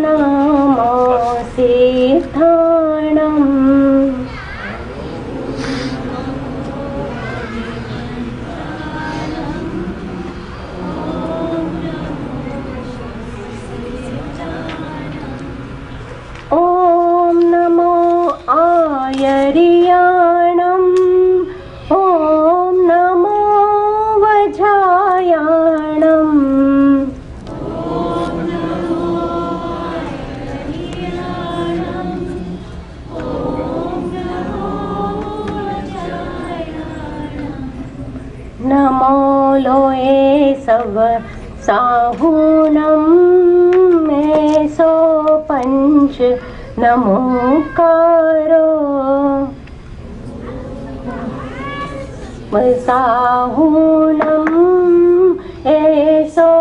नमो सिद्धाणम् ॐ नमो आयर्याणम् ॐ नमो वज्रायाणम् नमो लोये सव साहूणम् मेसो पंच नमोकारो साहूणम् एसो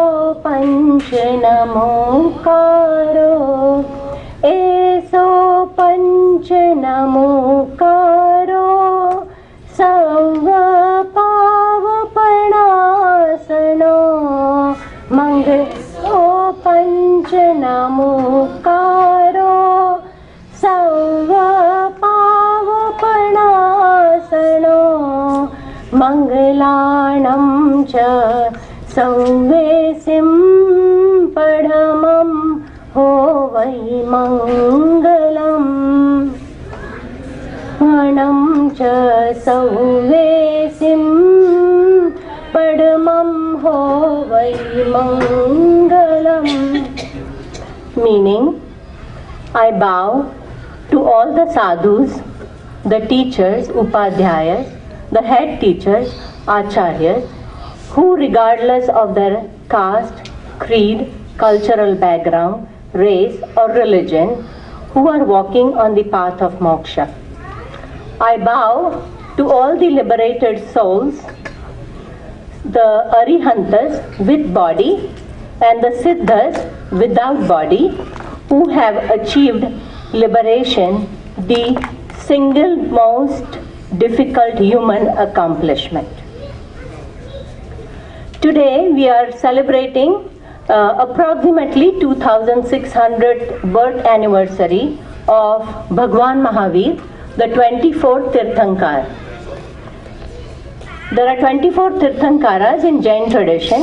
पंच नमोकारो एसो पंच नमोकारो सर्व पावपणासनो मंगलो पंच नमोकारो सर्व पावपणासनो मंगलाणं च सौवेसिं पढमं हो वै मंगलम् मणं च सौवेसिं पढमं हो वै मंगलम्. Meaning, I bow to all the sadhus, the teachers, upadhyayas, the head teachers, acharyas, who regardless of their caste, creed, cultural background, race or religion, who are walking on the path of moksha. I bow to all the liberated souls, the Arihantas with body and the Siddhas without body, who have achieved liberation, the single most difficult human accomplishment. Today we are celebrating approximately 2600th birth anniversary of Bhagwan Mahavir, the 24th Tirthankar. There are 24 Tirthankaras in Jain tradition.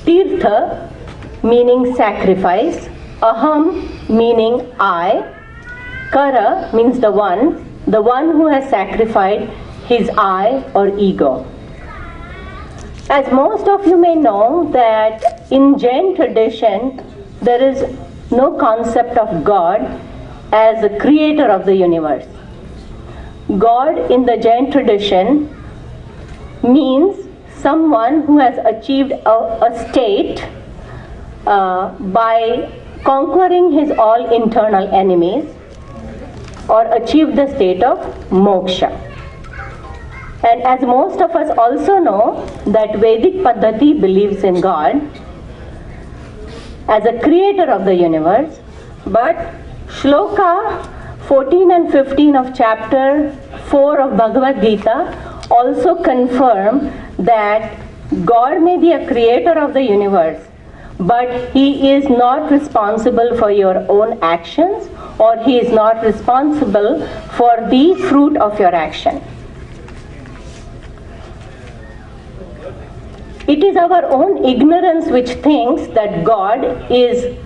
Tirtha meaning sacrifice, Aham meaning I, Kara means the one who has sacrificed his I or ego. As most of you may know that in Jain tradition there is no concept of God as the creator of the universe. God in the Jain tradition means someone who has achieved a state by conquering his all internal enemies or achieved the state of moksha. And as most of us also know that Vedic Paddhati believes in God as a creator of the universe, but Shloka 14 and 15 of chapter 4 of Bhagavad Gita also confirm that God may be a creator of the universe, but he is not responsible for your own actions, or he is not responsible for the fruit of your action. It is our own ignorance which thinks that God is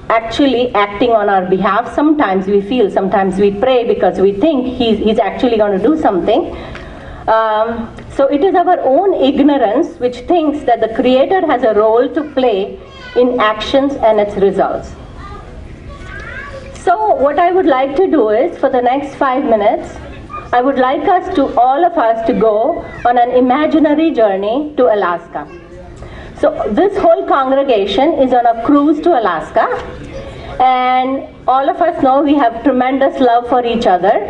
actually acting on our behalf. Sometimes we feel, sometimes we pray because we think he's actually going to do something. So it is our own ignorance which thinks that the Creator has a role to play in actions and its results. So what I would like to do is, for the next 5 minutes, I would like all of us to go on an imaginary journey to Alaska. So this whole congregation is on a cruise to Alaska, and all of us know we have tremendous love for each other.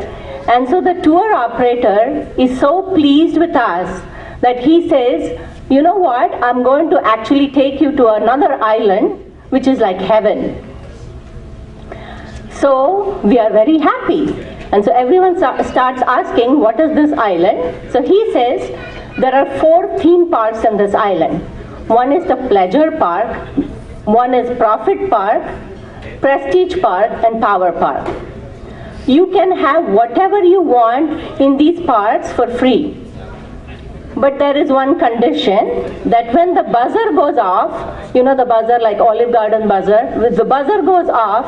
And so the tour operator is so pleased with us that he says, you know what, I'm going to actually take you to another island which is like heaven. So we are very happy. And so everyone starts asking, what is this island? So he says, there are 4 theme parks in this island. One is the pleasure park, one is profit park, Prestige Park and Power Park. You can have whatever you want in these parks for free. But there is one condition, that when the buzzer goes off, you know the buzzer like Olive Garden buzzer, when the buzzer goes off,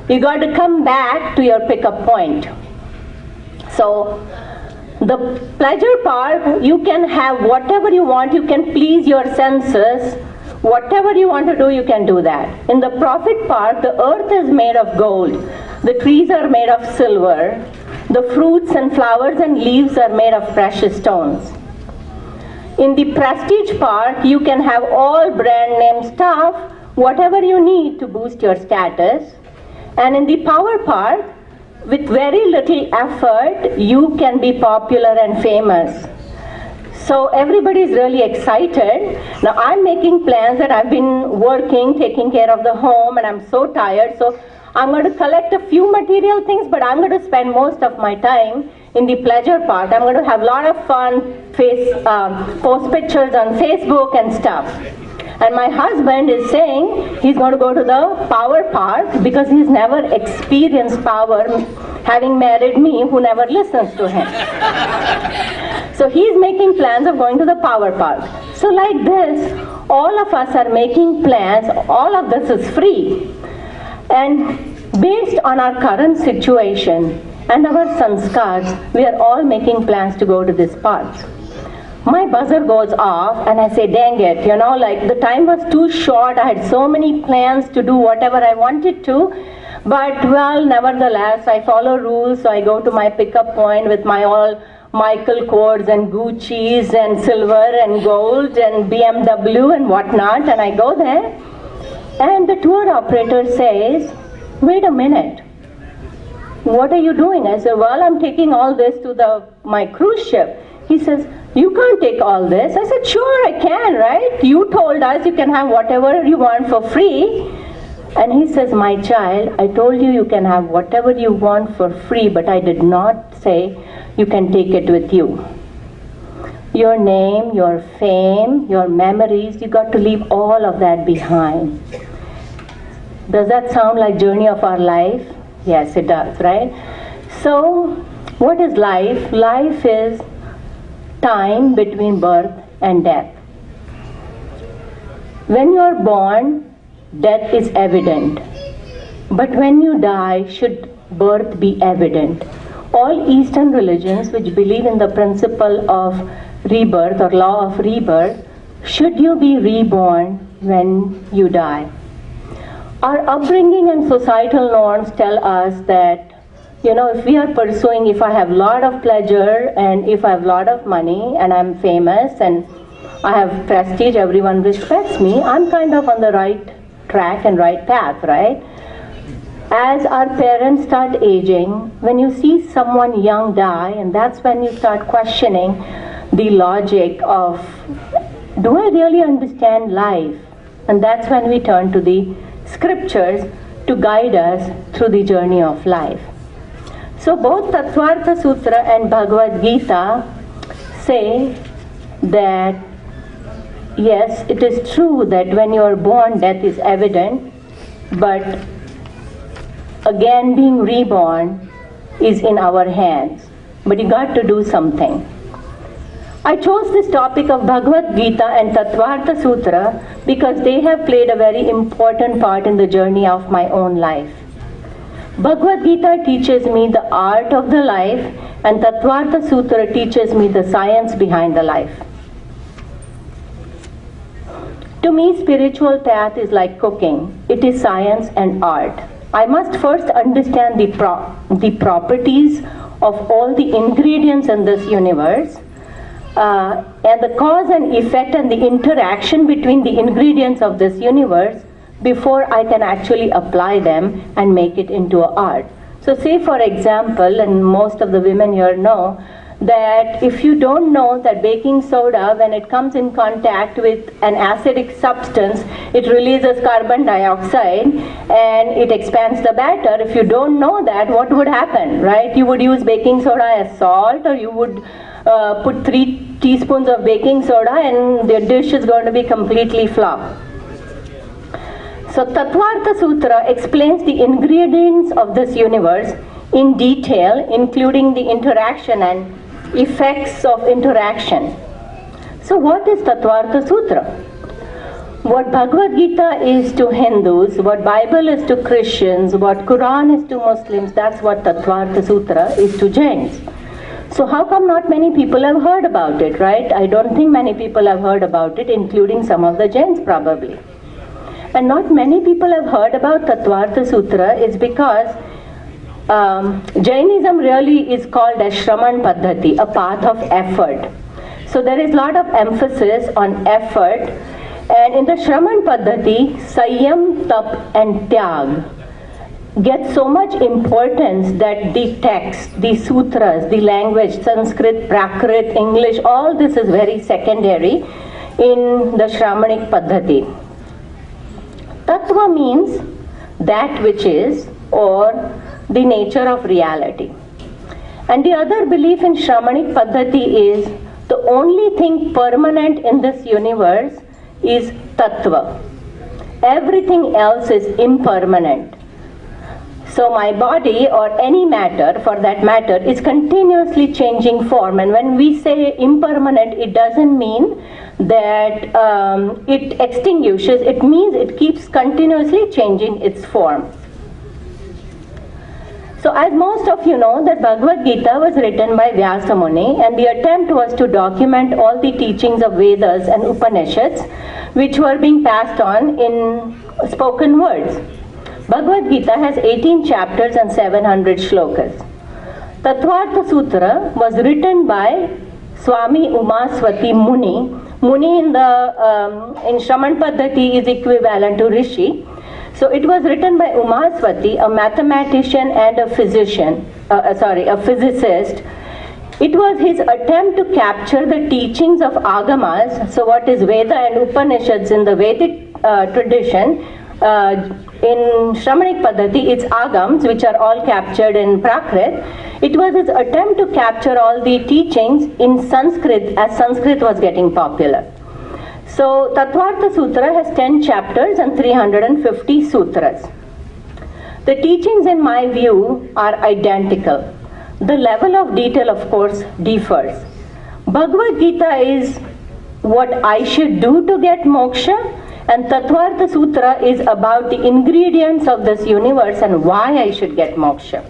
you got to come back to your pickup point. So the pleasure park, you can have whatever you want, you can please your senses, whatever you want to do, you can do that. In the profit park, the earth is made of gold, the trees are made of silver, the fruits and flowers and leaves are made of precious stones. In the prestige park, you can have all brand name stuff, whatever you need to boost your status. And in the power park, with very little effort, you can be popular and famous. So everybody is really excited. Now I'm making plans that I've been working, taking care of the home, and I'm so tired. So I'm going to collect a few material things, but I'm going to spend most of my time in the pleasure part. I'm going to have a lot of fun, post pictures on Facebook and stuff. And my husband is saying he's going to go to the power park because he's never experienced power, having married me who never listens to him. So he's making plans of going to the power park. So like this, all of us are making plans, all of this is free. And based on our current situation and our sanskars, we are all making plans to go to these parks. My buzzer goes off and I say, dang it, you know, like the time was too short. I had so many plans to do whatever I wanted to. But well, nevertheless, I follow rules. So I go to my pickup point with my all Michael Kors and Gucci's and silver and gold and BMW and whatnot. And I go there and the tour operator says, wait a minute. What are you doing? I said, well, I'm taking all this to my cruise ship. He says, you can't take all this. I said, sure I can, right? You told us you can have whatever you want for free. And he says, my child, I told you you can have whatever you want for free, but I did not say you can take it with you. Your name, your fame, your memories, you got to leave all of that behind. Does that sound like journey of our life? Yes, it does, right? So, what is life? Life is time between birth and death. When you are born, death is evident. But when you die, should birth be evident? All Eastern religions which believe in the principle of rebirth or law of rebirth, should you be reborn when you die? Our upbringing and societal norms tell us that, you know, if we are pursuing, if I have a lot of pleasure and if I have a lot of money and I'm famous and I have prestige, everyone respects me, I'm kind of on the right track and right path, right? As our parents start aging, when you see someone young die, and that's when you start questioning the logic of, do I really understand life? And that's when we turn to the scriptures to guide us through the journey of life. So both Tattvartha Sutra and Bhagavad Gita say that yes, it is true that when you are born, death is evident, but again being reborn is in our hands. But you got to do something. I chose this topic of Bhagavad Gita and Tattvartha Sutra because they have played a very important part in the journey of my own life. Bhagavad Gita teaches me the art of the life, and Tattvartha Sutra teaches me the science behind the life. To me, spiritual path is like cooking. It is science and art. I must first understand the properties of all the ingredients in this universe, and the cause and effect and the interaction between the ingredients of this universe before I can actually apply them and make it into an art. So say for example, and most of the women here know, that if you don't know that baking soda, when it comes in contact with an acidic substance, it releases carbon dioxide and it expands the batter. If you don't know that, what would happen, right? You would use baking soda as salt, or you would put 3 teaspoons of baking soda and the dish is going to be completely flop. So Tattvartha Sutra explains the ingredients of this universe in detail, including the interaction and effects of interaction. So what is Tattvartha Sutra? What Bhagavad Gita is to Hindus, what Bible is to Christians, what Quran is to Muslims, that's what Tattvartha Sutra is to Jains. So how come not many people have heard about it, right? I don't think many people have heard about it, including some of the Jains probably. And not many people have heard about Tattvartha Sutra is because Jainism really is called as Shraman Paddhati, a path of effort. So there is a lot of emphasis on effort, and in the Shraman Paddhati, Sanyam, Tap and Tyag get so much importance that the text, the sutras, the language, Sanskrit, Prakrit, English, all this is very secondary in the Shramanic Paddhati. Tattva means that which is, or the nature of reality. And the other belief in Shramanic Paddhati is the only thing permanent in this universe is Tattva. Everything else is impermanent. So my body or any matter for that matter is continuously changing form, and when we say impermanent, it doesn't mean that it extinguishes, it means it keeps continuously changing its form. So as most of you know that Bhagavad Gita was written by Vyasa Muni, and the attempt was to document all the teachings of Vedas and Upanishads which were being passed on in spoken words. Bhagavad Gita has 18 chapters and 700 shlokas. Tattvartha Sutra was written by Swami Umaswati Muni. Muni in Shraman Paddhati is equivalent to Rishi. So it was written by Umaswati, a mathematician and a physicist. It was his attempt to capture the teachings of Agamas. So what is Veda and Upanishads in the Vedic tradition? In Shramanic Paddhati, it's Agams, which are all captured in Prakrit. It was his attempt to capture all the teachings in Sanskrit, as Sanskrit was getting popular. So Tattvartha Sutra has 10 chapters and 350 sutras. The teachings in my view are identical. The level of detail, of course, differs. Bhagavad Gita is what I should do to get moksha, and Tattvartha Sutra is about the ingredients of this universe and why I should get moksha.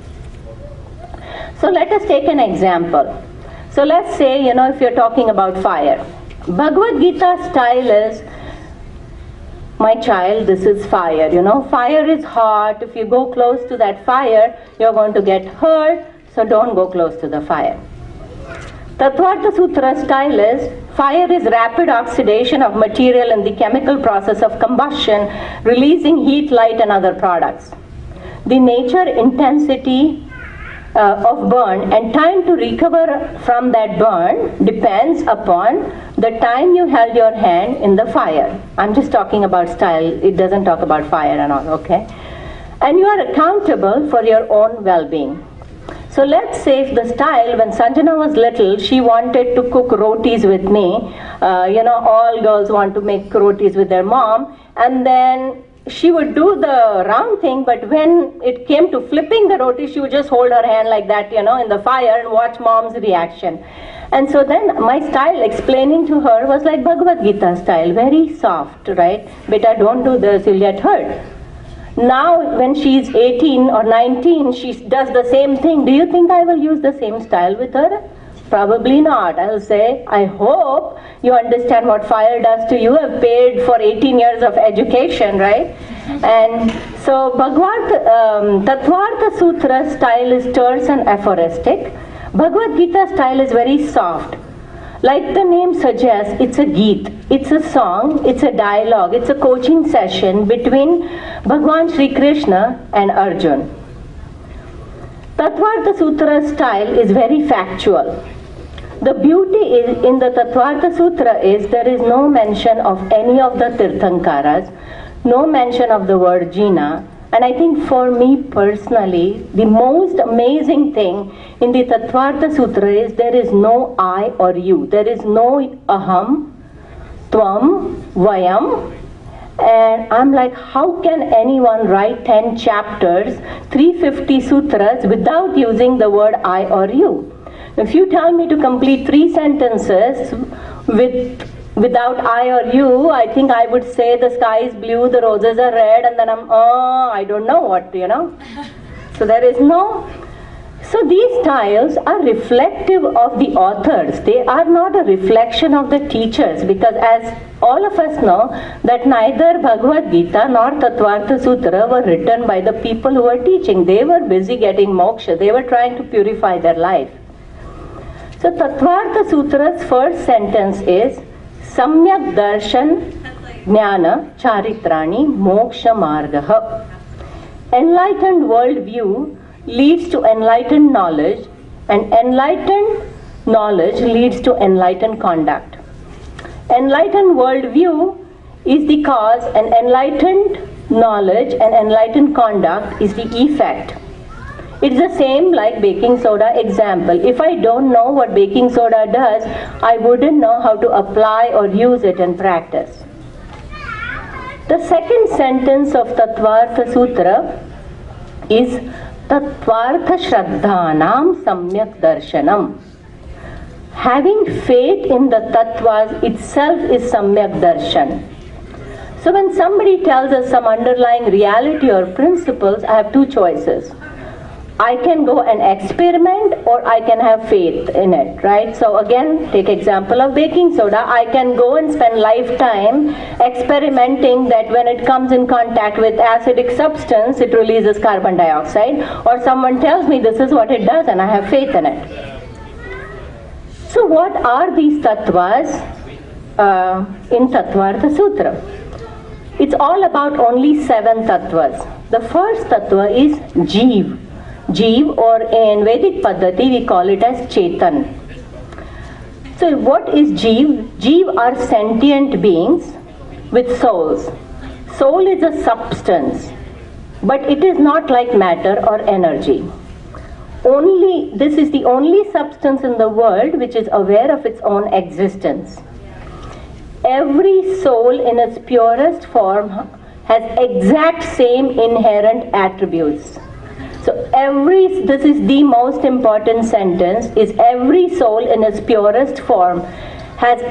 So let us take an example. So let's say, if you're talking about fire. Bhagavad Gita style is, my child, this is fire. Fire is hot. If you go close to that fire, you're going to get hurt. So don't go close to the fire. Tattvartha Sutra style is, fire is rapid oxidation of material in the chemical process of combustion, releasing heat, light and other products. The nature, intensity of burn and time to recover from that burn depends upon the time you held your hand in the fire. I'm just talking about style, it doesn't talk about fire and all, okay? And you are accountable for your own well-being. So let's say if the style, when Sanjana was little, she wanted to cook rotis with me. All girls want to make rotis with their mom. And then she would do the round thing, but when it came to flipping the roti, she would just hold her hand like that, in the fire and watch mom's reaction. And so then my style explaining to her was like Bhagavad Gita style, very soft, right? Beta, don't do this, you'll get hurt. Now, when she's 18 or 19, she does the same thing. Do you think I will use the same style with her? Probably not. I'll say, I hope you understand what fire does to you. I've paid for 18 years of education, right? And so, Tattvartha Sutra style is terse and aphoristic. Bhagavad Gita style is very soft. Like the name suggests, it's a Geet, it's a song, it's a dialogue, it's a coaching session between Bhagwan Sri Krishna and Arjun. Tattvartha Sutra style is very factual. The beauty in the Tattvartha Sutra is there is no mention of any of the Tirthankaras, no mention of the word Jina. And I think for me personally, the most amazing thing in the Tattvartha Sutra is there is no I or you. There is no aham, tvam, vayam, And I'm like, how can anyone write 10 chapters, 350 sutras without using the word I or you? If you tell me to complete 3 sentences without I or you, I think I would say the sky is blue, the roses are red, and then I don't know what, So there is no. So these styles are reflective of the authors. They are not a reflection of the teachers, because as all of us know that neither Bhagavad Gita nor Tattvartha Sutra were written by the people who were teaching. They were busy getting moksha. They were trying to purify their life. So Tattvartha Sutra's first sentence is Samyak Darshan Jnana Charitrani Moksha Margaha. Enlightened worldview leads to enlightened knowledge, and enlightened knowledge leads to enlightened conduct. Enlightened worldview is the cause, and enlightened knowledge and enlightened conduct is the effect. It's the same like baking soda example. If I don't know what baking soda does, I wouldn't know how to apply or use it in practice. The second sentence of Tattvartha Sutra is Tattvartha Shraddhanam Samyak Darshanam. Having faith in the Tattvas itself is Samyak Darshan. So when somebody tells us some underlying reality or principles, I have 2 choices. I can go and experiment, or I can have faith in it, right? So again, take example of baking soda. I can go and spend lifetime experimenting that when it comes in contact with acidic substance, it releases carbon dioxide, or someone tells me this is what it does and I have faith in it. So what are these tattvas in Tattvartha Sutra? It's all about only 7 tattvas. The first tattva is Jeev. Jeev, or in Vedic Paddhati we call it as Chetan. So what is Jeev? Jeev are sentient beings with souls. Soul is a substance, but it is not like matter or energy. This is the only substance in the world which is aware of its own existence. Every soul in its purest form has exact same inherent attributes. So this is the most important sentence, is every soul in its purest form has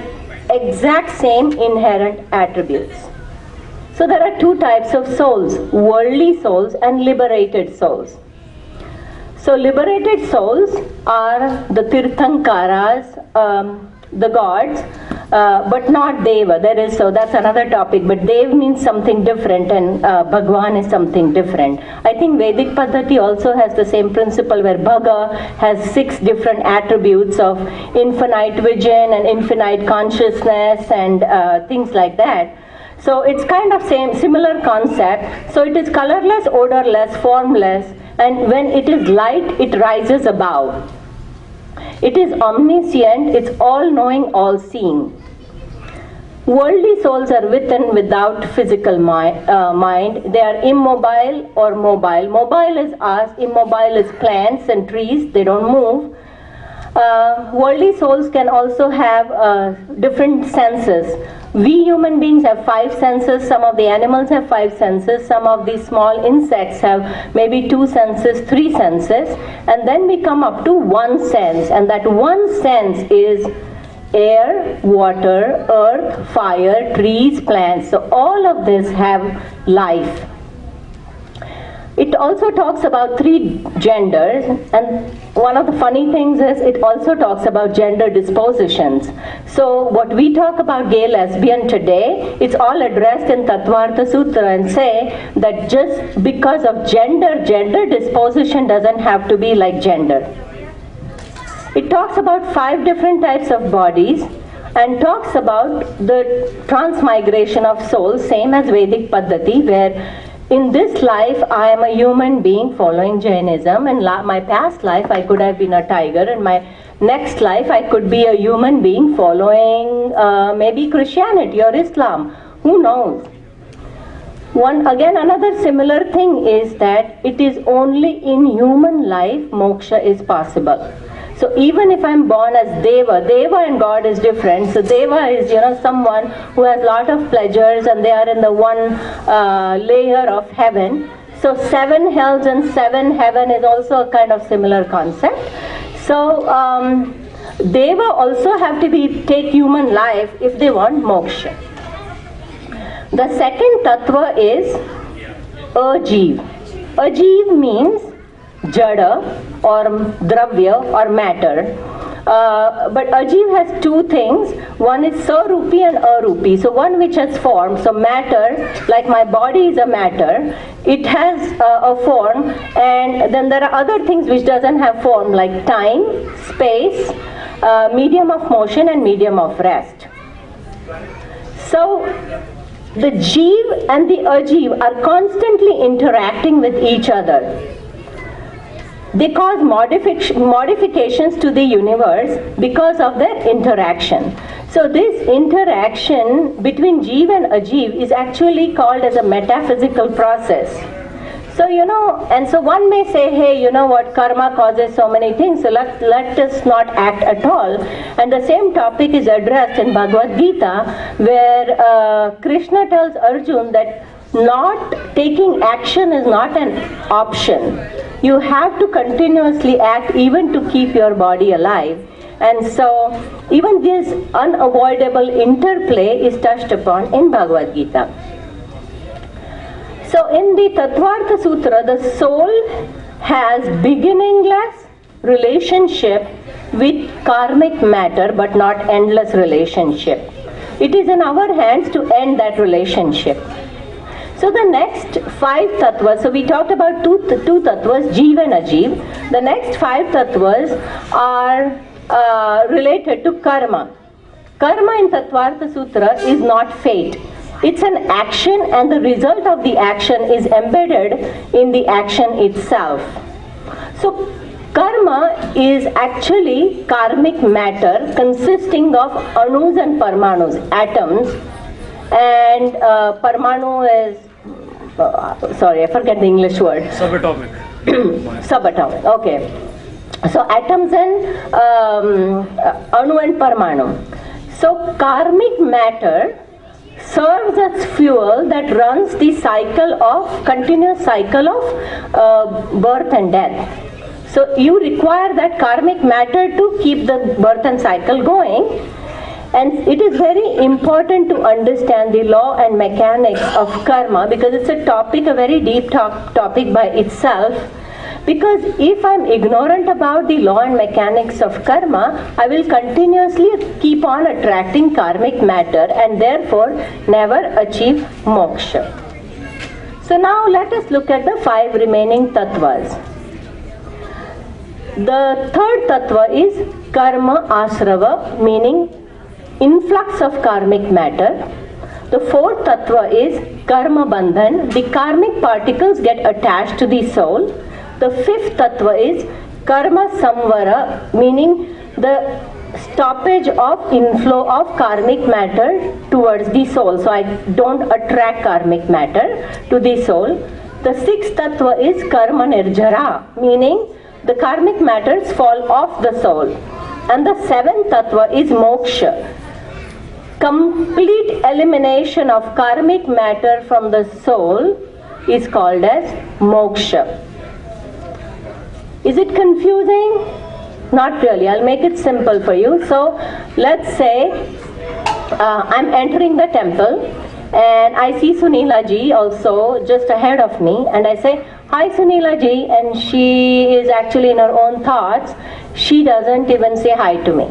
exact same inherent attributes. So there are 2 types of souls, worldly souls and liberated souls. So liberated souls are the Tirthankaras, the gods, but not Deva. That's another topic, but Dev means something different, and Bhagwan is something different. I think Vedic Paddhati also has the same principle, where Bhaga has 6 different attributes of infinite vision and infinite consciousness and things like that. So it's kind of similar concept. So it is colorless, odorless, formless, and when it is light, it rises above. It is omniscient, it's all-knowing, all-seeing. Worldly souls are with and without physical mind. They are immobile or mobile. Mobile is us, immobile is plants and trees, they don't move. Worldly souls can also have different senses. We human beings have 5 senses, some of the animals have 5 senses, some of the small insects have maybe 2 senses, 3 senses, and then we come up to 1 sense, and that 1 sense is air, water, earth, fire, trees, plants. So all of this have life. It also talks about 3 genders, and one of the funny things is it also talks about gender dispositions. So what we talk about gay, lesbian today, it's all addressed in Tattvartha Sutra, and say that just because of gender disposition doesn't have to be like gender. It talks about 5 different types of bodies and talks about the transmigration of souls, same as Vedic Paddhati, where in this life I am a human being following Jainism, and my past life I could have been a tiger, and my next life I could be a human being following maybe Christianity or Islam. Who knows? Another similar thing is that it is only in human life moksha is possible. So even if I'm born as Deva, Deva and God is different. So Deva is, someone who has lot of pleasures and they are in the one layer of heaven. So 7 hells and 7 heaven is also a kind of similar concept. So Deva also have to take human life if they want moksha. The second tattva is Ajiv. Ajiv means jada or dravya or matter. But Ajiv has 2 things. One is Sarupi and Arupi. So one which has form. So matter, like my body is a matter, it has a form. And then there are other things which doesn't have form, like time, space, medium of motion and medium of rest. So the Jeev and the Ajiv are constantly interacting with each other. They cause modifications to the universe because of their interaction. So this interaction between Jeev and Ajiv is actually called as a metaphysical process. So, and so one may say, hey, what, karma causes so many things, so let us not act at all. And the same topic is addressed in Bhagavad Gita, where Krishna tells Arjun that not taking action is not an option. You have to continuously act even to keep your body alive. And so even this unavoidable interplay is touched upon in Bhagavad Gita. So in the Tattvartha Sutra, the soul has beginningless relationship with karmic matter but not endless relationship. It is in our hands to end that relationship. So the next 5 tattvas, so we talked about two tattvas, Jeev and Ajiv. The next 5 tattvas are related to karma. Karma in Tattvartha Sutra is not fate. It's an action and the result of the action is embedded in the action itself. So karma is actually karmic matter consisting of anus and parmanus, atoms. And parmanu is, sorry, I forget the English word. Subatomic. Subatomic, okay. So atoms and anu and parmanu. So karmic matter serves as fuel that runs the continuous cycle of birth and death. So you require that karmic matter to keep the birth and cycle going. And it is very important to understand the law and mechanics of karma, because it's a very deep topic by itself. Because if I'm ignorant about the law and mechanics of karma, I will continuously keep on attracting karmic matter and therefore never achieve moksha. So now let us look at the 5 remaining tattvas. The third tattva is karma asrava, meaning influx of karmic matter. The fourth tattva is karma bandhan. The karmic particles get attached to the soul. The fifth tattva is karma samvara, meaning the stoppage of inflow of karmic matter towards the soul. So I don't attract karmic matter to the soul. The sixth tattva is karma nirjara, meaning the karmic matters fall off the soul. And the seventh tattva is moksha. Complete elimination of karmic matter from the soul is called as moksha. Is it confusing? Not really. I'll make it simple for you. So let's say I'm entering the temple and I see Sunila ji also just ahead of me, and I say, "Hi Sunila ji," and she is actually in her own thoughts. She doesn't even say hi to me.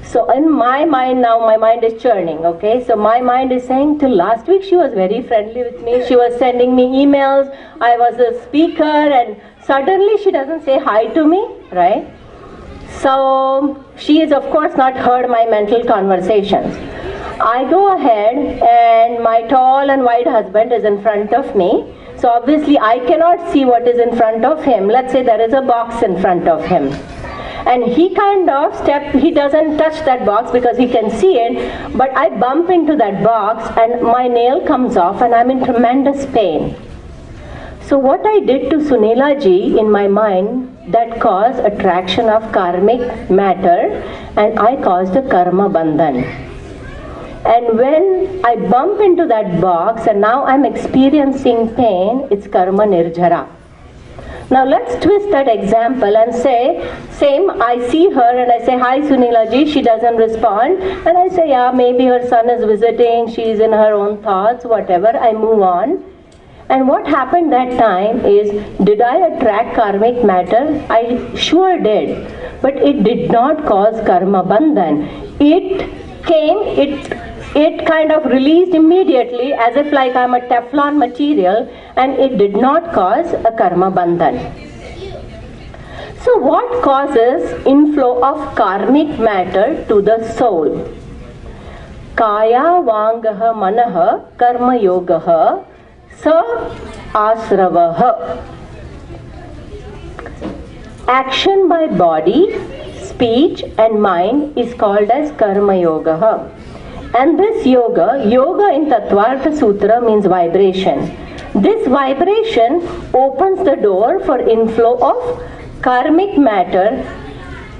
So in my mind now, my mind is churning, okay? So my mind is saying, till last week she was very friendly with me. She was sending me emails. I was a speaker, and suddenly she doesn't say hi to me, right? So she has of course not heard my mental conversations. I go ahead and my tall and wide husband is in front of me. So obviously I cannot see what is in front of him. Let's say there is a box in front of him. And he he doesn't touch that box because he can see it, but I bump into that box and my nail comes off and I'm in tremendous pain. So what I did to Sunila ji in my mind, that caused attraction of karmic matter, and I caused a karma bandhan. And when I bump into that box and now I'm experiencing pain, it's karma nirjara. Now let's twist that example and say, same, I see her and I say, hi Sunila ji, she doesn't respond. And I say, yeah, maybe her son is visiting, she's in her own thoughts, whatever, I move on. And what happened that time is, did I attract karmic matter? I sure did. But it did not cause karma bandhan. It came, it kind of released immediately as if like I'm a Teflon material, and it did not cause a karma bandhan. So what causes inflow of karmic matter to the soul? Kaya vangaha manaha karma yogaha sa asravaha. Action by body, speech and mind is called as karma yogaha. And this yoga in Tattvartha Sutra means vibration. This vibration opens the door for inflow of karmic matter,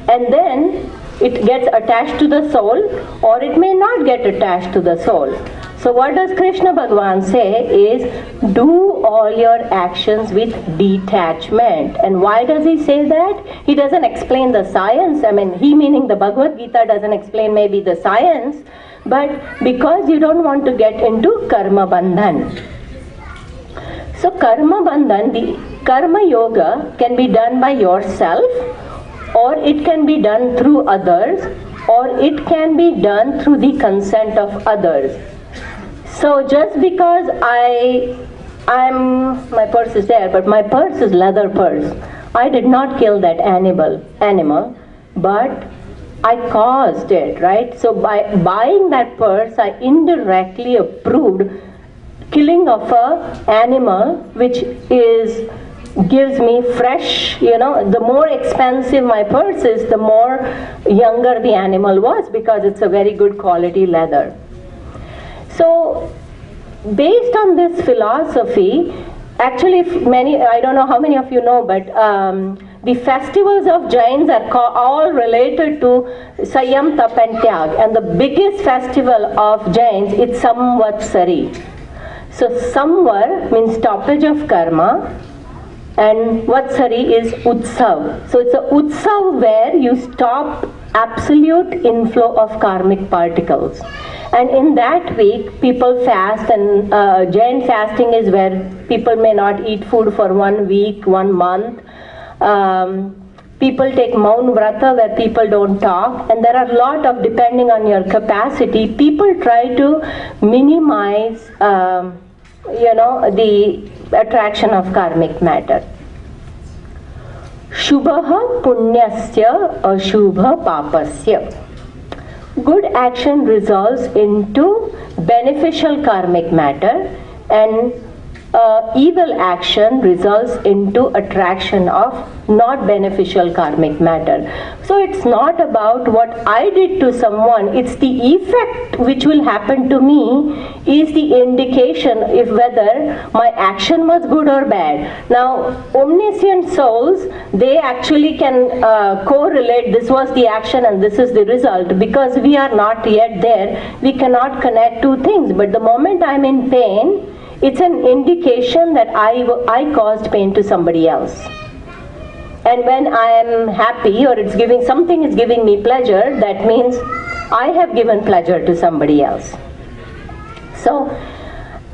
and then it gets attached to the soul, or it may not get attached to the soul. So what does Krishna Bhagavan say is, do all your actions with detachment. And why does he say that? He doesn't explain the science. I mean, he meaning the Bhagavad Gita doesn't explain maybe the science, but because you don't want to get into karma bandhan. So karma bandhan, the karma yoga can be done by yourself, or it can be done through others, or it can be done through the consent of others. So just because my purse is there, but my purse is leather purse. I did not kill that animal, but I caused it, right? So by buying that purse, I indirectly approved killing of a animal, which gives me fresh, the more expensive my purse is, the more younger the animal was, because it's a very good quality leather. So based on this philosophy, actually I don't know how many of you know, but the festivals of Jains are all related to Sanyam, Tap and Tyag, and the biggest festival of Jains is Samvatsari. So Samvar means stoppage of karma, and Vatsari is Utsav. So it's a Utsav where you stop absolute inflow of karmic particles. And in that week, people fast, and Jain fasting is where people may not eat food for 1 week, 1 month. People take Maun Vrata, where people don't talk, and there are a lot of, depending on your capacity, people try to minimize, the attraction of karmic matter. Shubha punyasya ashubha papasya. Good action resolves into beneficial karmic matter, and evil action results into attraction of not beneficial karmic matter. So it's not about what I did to someone, it's the effect which will happen to me is the indication if whether my action was good or bad. Now omniscient souls, they actually can correlate this was the action and this is the result. Because we are not yet there, we cannot connect two things. But the moment I'm in pain, it's an indication that I caused pain to somebody else. And when I am happy, or something is giving me pleasure, that means I have given pleasure to somebody else. So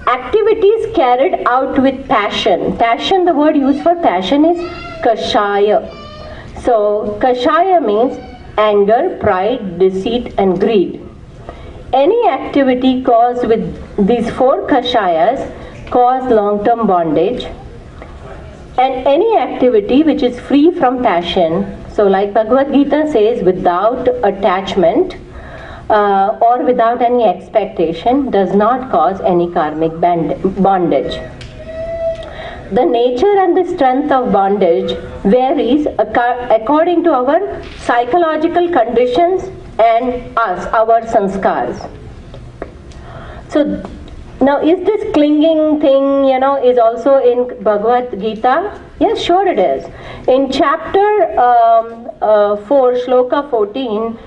activities carried out with passion. Passion, the word used for passion is kashaya. So kashaya means anger, pride, deceit and greed. Any activity caused with these 4 kashayas cause long-term bondage, and any activity which is free from passion, so like Bhagavad Gita says, without attachment or without any expectation, does not cause any karmic bondage. The nature and the strength of bondage varies according to our psychological conditions and our sanskars. So Now, is this clinging thing, is also in Bhagavad Gita? Yes, sure it is. In chapter 4, shloka 14,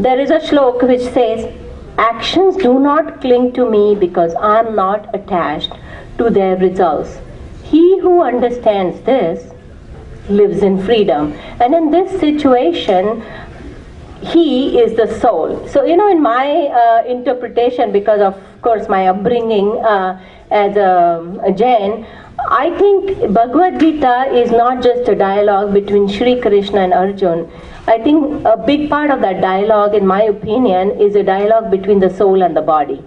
there is a shloka which says, actions do not cling to me because I am not attached to their results. He who understands this lives in freedom. And in this situation, he is the soul. So, in my interpretation, because of course my upbringing as a Jain, I think Bhagavad Gita is not just a dialogue between Shri Krishna and Arjun. I think a big part of that dialogue, in my opinion, is a dialogue between the soul and the body.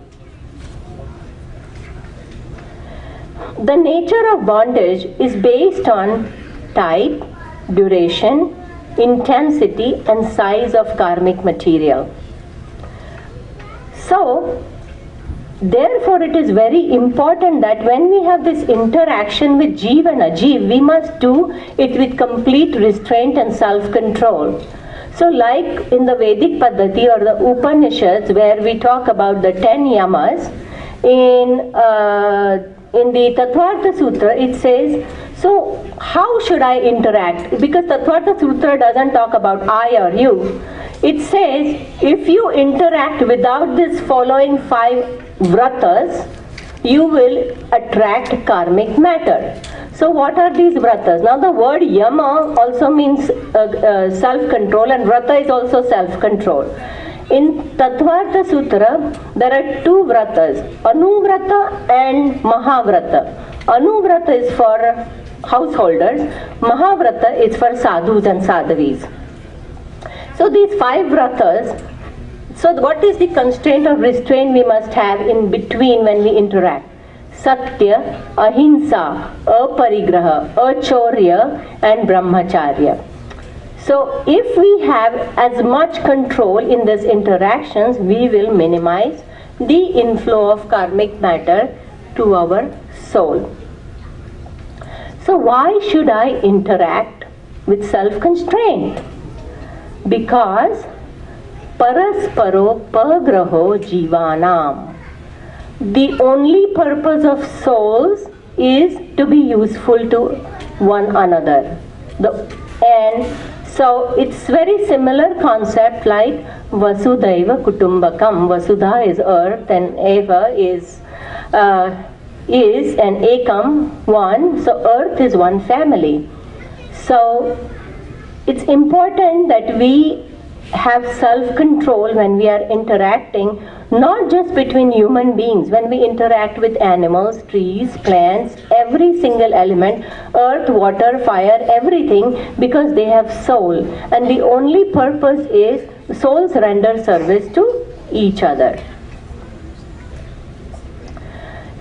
The nature of bondage is based on type, duration, intensity and size of karmic material. So, therefore it is very important that when we have this interaction with Jeev and Ajeev, we must do it with complete restraint and self-control. So like in the Vedic Paddhati or the Upanishads, where we talk about the 10 yamas, in the Tattvartha Sutra it says, so how should I interact? Because Tattvartha Sutra doesn't talk about I or you. It says, if you interact without this following 5 vratas, you will attract karmic matter. So what are these vratas? Now the word yama also means self-control, and vrata is also self-control. In Tattvartha Sutra, there are 2 vratas, Anuvrata and Mahavrata. Anuvrata is for householders, Mahavrata is for sadhus and sadhavis. So these 5 vratas, so what is the constraint of restraint we must have in between when we interact? Satya, Ahimsa, Aparigraha, Achorya and Brahmacharya. So if we have as much control in these interactions, we will minimize the inflow of karmic matter to our soul. So why should I interact with self-constraint? Because parasparo pagraho jivanam. The only purpose of souls is to be useful to one another. And so it's very similar concept like Vasudhaiva Kutumbakam. Vasudha is earth and Eva is and Ekam one. So earth is one family. So it's important that we have self-control when we are interacting, not just between human beings, when we interact with animals, trees, plants, every single element, earth, water, fire, everything, because they have soul. And the only purpose is souls render service to each other.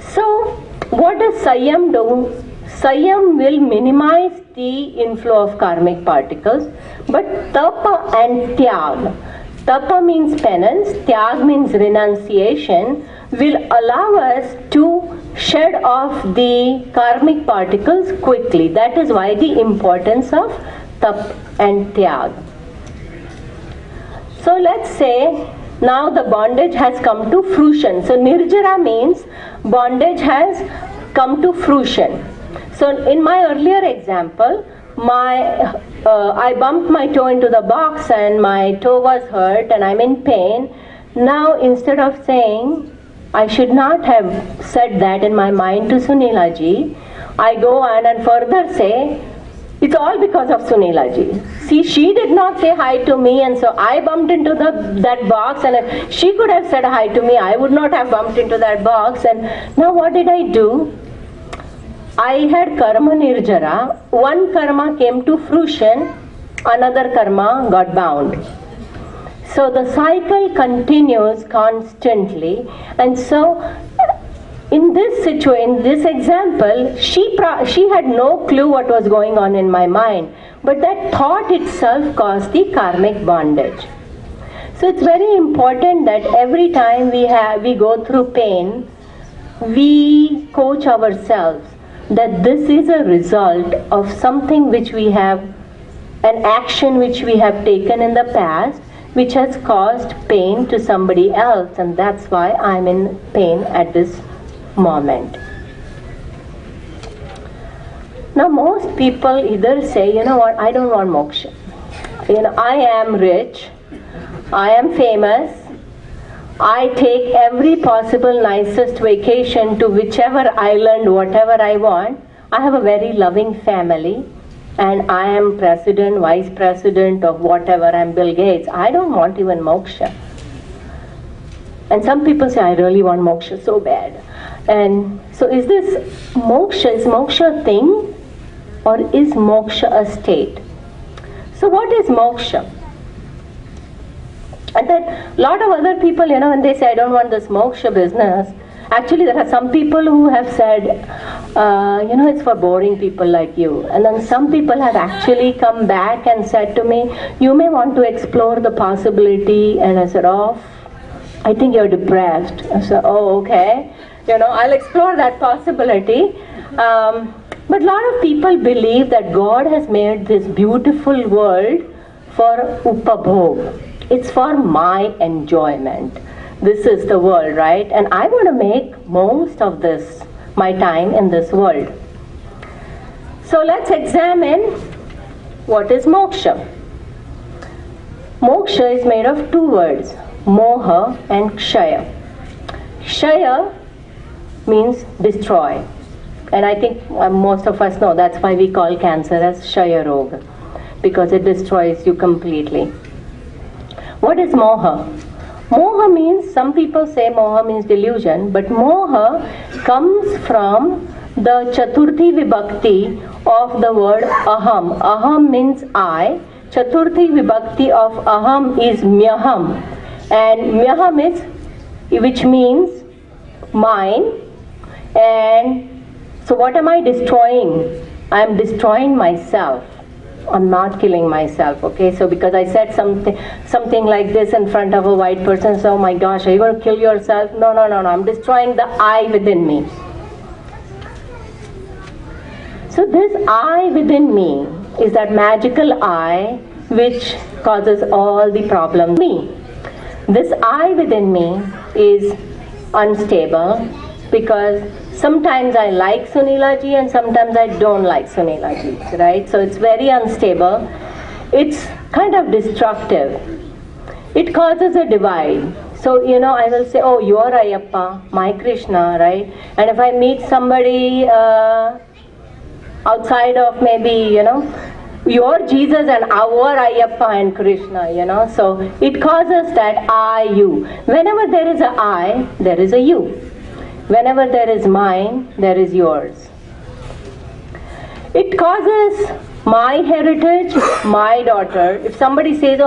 So, what does Sanyam do? Sanyam will minimize the inflow of karmic particles, but Tapa and Tyag, Tapa means penance, Tyag means renunciation, will allow us to shed off the karmic particles quickly. That is why the importance of Tap and Tyag. So let's say now the bondage has come to fruition. So Nirjara means bondage has come to fruition. So in my earlier example, I bumped my toe into the box and my toe was hurt and I'm in pain. Now instead of saying, I should not have said that in my mind to Sunila ji, I go on and further say, it's all because of Sunila ji. See, she did not say hi to me, and so I bumped into that box, and if she could have said hi to me, I would not have bumped into that box. And now what did I do? I had karma nirjara. One karma came to fruition, another karma got bound. So the cycle continues constantly, and so in this situation, in this example, she had no clue what was going on in my mind, but that thought itself caused the karmic bondage. So it's very important that every time we go through pain, we coach ourselves that this is a result of something which we have, an action which we have taken in the past, which has caused pain to somebody else, and that's why I'm in pain at this moment. Now most people either say, you know what, I don't want moksha. I am rich, I am famous, I take every possible nicest vacation to whichever island, whatever I want. I have a very loving family, and I am president, vice president of whatever, I'm Bill Gates. I don't want even moksha. And some people say, I really want moksha so bad. And so is moksha a thing, or is moksha a state? So what is moksha? And then a lot of other people, when they say, I don't want this moksha business, actually there are some people who have said, it's for boring people like you. And then some people have actually come back and said to me, you may want to explore the possibility. And I said, I think you're depressed. I said, okay. I'll explore that possibility. But a lot of people believe that God has made this beautiful world for upabhog. It's for my enjoyment. This is the world, right? And I want to make most of my time in this world. So let's examine what is moksha. Moksha is made of two words, moha and kshaya. Kshaya means destroy. And I think most of us know that's why we call cancer as Kshaya Roga, because it destroys you completely. What is moha? Moha means, some people say moha means delusion, but moha comes from the Chaturthi Vibhakti of the word aham. Aham means I. Chaturthi Vibhakti of aham is myaham. And myaham is, which means mine. And so what am I destroying? I am destroying myself. I'm not killing myself, okay? So because I said something like this in front of a white person, so oh my gosh, are you going to kill yourself? No, I'm destroying the I within me. So this I within me is that magical I which causes all the problems. This I within me is unstable because sometimes I like Sunila ji and sometimes I don't like Sunila ji, right? So it's very unstable. It's kind of destructive. It causes a divide. So, I will say, oh, you're Ayyappa, my Krishna, right? And if I meet somebody outside of maybe, you're Jesus and our Ayyappa and Krishna, so it causes that I, you. Whenever there is a I, there is a you. Whenever there is mine, there is yours. It causes my heritage, my daughter. If somebody says,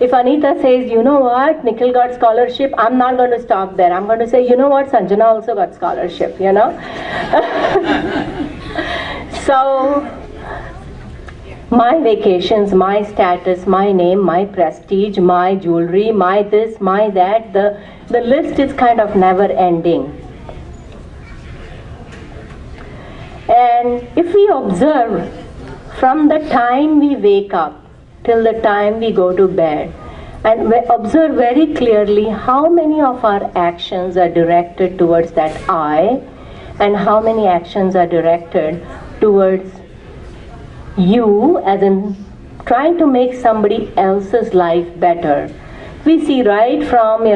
if Anita says, you know what, Nikhil got scholarship, I'm not going to stop there. I'm going to say, you know what, Sanjana also got scholarship, So, my vacations, my status, my name, my prestige, my jewelry, my this, my that, the list is kind of never ending. And if we observe from the time we wake up till the time we go to bed, and we observe very clearly how many of our actions are directed towards that I, and how many actions are directed towards you, as in trying to make somebody else's life better. We see right from,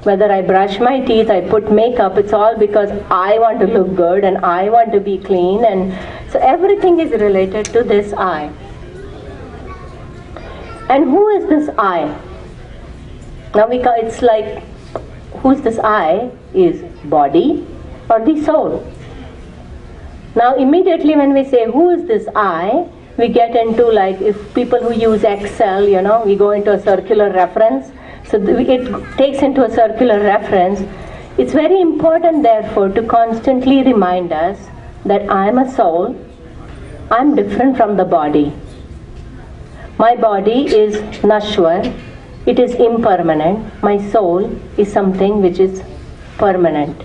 whether I brush my teeth, I put makeup, it's all because I want to look good and I want to be clean, and so everything is related to this I. And who is this I? Now it's like, who's this I? Is body or the soul? Now immediately when we say who is this I, we get into, like, if people who use Excel, we go into a circular reference. So it takes into a circular reference. It's very important, therefore, to constantly remind us that I am a soul. I'm different from the body. My body is nashwar. It is impermanent. My soul is something which is permanent.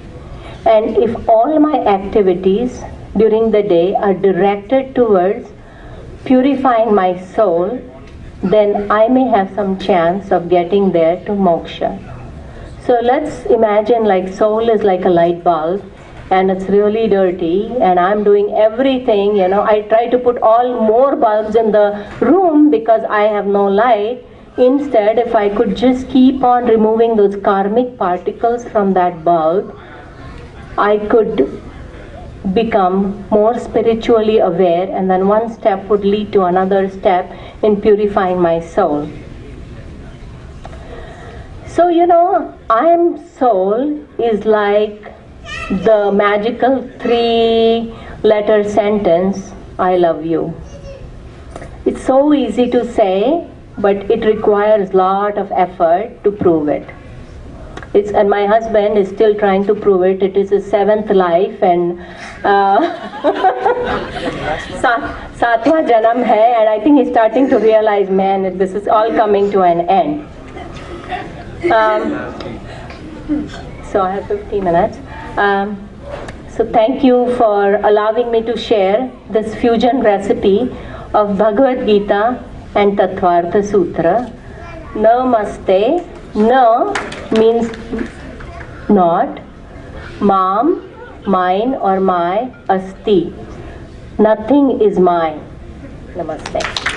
And if all my activities during the day are directed towards purifying my soul, then I may have some chance of getting there to moksha. So let's imagine like soul is like a light bulb and it's really dirty and I'm doing everything, you know, I try to put all more bulbs in the room because I have no light. Instead, if I could just keep on removing those karmic particles from that bulb, I could become more spiritually aware, and then one step would lead to another step in purifying my soul. So, you know, I am soul is like the magical 3-letter sentence, I love you. It's so easy to say, but it requires a lot of effort to prove it. And my husband is still trying to prove it. It is his 7th life and सातवां janam hai, and I think he's starting to realize, man, this is all coming to an end. So I have 50 minutes. So thank you for allowing me to share this fusion recipe of Bhagavad Gita and Tattvartha Sutra. Namaste. Na means not. Mam, mine or my. Asti. Nothing is mine. Namaste.